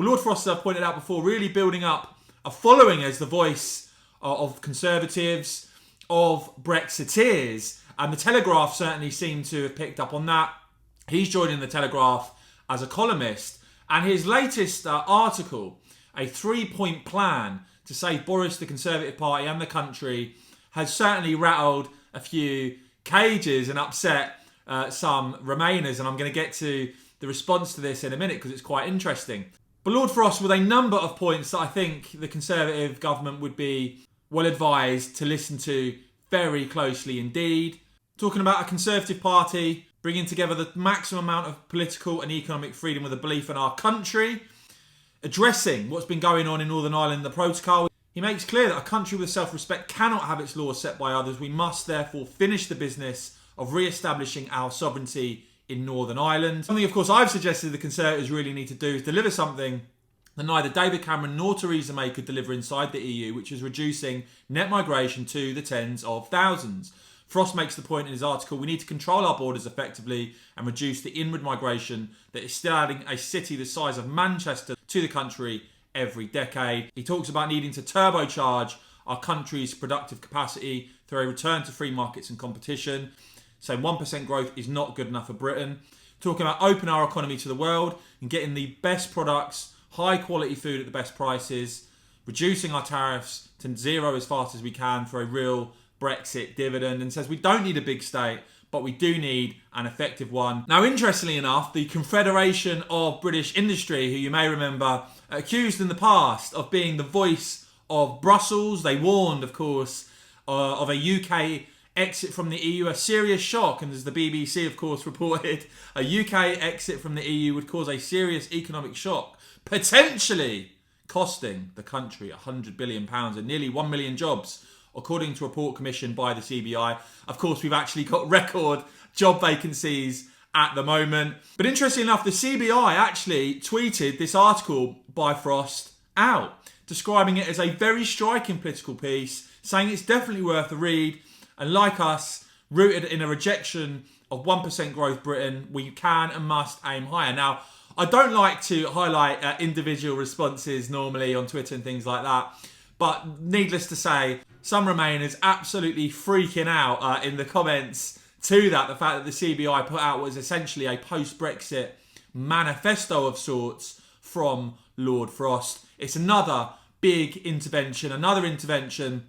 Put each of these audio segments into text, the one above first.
Lord Frost, I've pointed out before, really building up a following as the voice of Conservatives, of Brexiteers, and the Telegraph certainly seemed to have picked up on that. He's joining the Telegraph as a columnist, and his latest article, a 3-point plan to save Boris, the Conservative Party and the country, has certainly rattled a few cages and upset some Remainers, and I'm going to get to the response to this in a minute because it's quite interesting. But Lord Frost, with a number of points that I think the Conservative government would be well advised to listen to very closely indeed. Talking about a Conservative Party bringing together the maximum amount of political and economic freedom with a belief in our country, addressing what's been going on in Northern Ireland, the protocol. He makes clear that a country with self-respect cannot have its laws set by others. We must therefore finish the business of re-establishing our sovereignty in Northern Ireland. Something, of course, I've suggested the Conservatives really need to do is deliver something that neither David Cameron nor Theresa May could deliver inside the EU, which is reducing net migration to the tens of thousands. Frost makes the point in his article, we need to control our borders effectively and reduce the inward migration that is still adding a city the size of Manchester to the country every decade. He talks about needing to turbocharge our country's productive capacity through a return to free markets and competition. Saying 1% growth is not good enough for Britain. Talking about opening our economy to the world and getting the best products, high quality food at the best prices, reducing our tariffs to zero as fast as we can for a real Brexit dividend, and says we don't need a big state, but we do need an effective one. Now, interestingly enough, the Confederation of British Industry, who you may remember, accused in the past of being the voice of Brussels. They warned, of course, of a UK exit from the EU, a serious shock, and as the BBC, of course, reported, a UK exit from the EU would cause a serious economic shock, potentially costing the country £100 billion and nearly 1 million jobs, according to a report commissioned by the CBI. Of course, we've actually got record job vacancies at the moment. But interestingly enough, the CBI actually tweeted this article by Frost out, describing it as a very striking political piece, saying it's definitely worth a read. And like us, rooted in a rejection of 1% growth Britain, we can and must aim higher. Now, I don't like to highlight individual responses normally on Twitter and things like that, but needless to say, some Remainers absolutely freaking out in the comments to that. The fact that the CBI put out was essentially a post-Brexit manifesto of sorts from Lord Frost. It's another big intervention, another intervention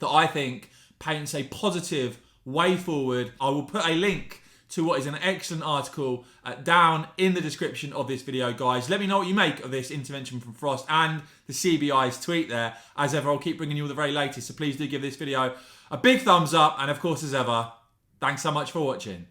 that I think paints a positive way forward. I will put a link to what is an excellent article down in the description of this video, guys. Let me know what you make of this intervention from Frost and the CBI's tweet there. As ever, I'll keep bringing you all the very latest, so please do give this video a big thumbs up. And of course, as ever, thanks so much for watching.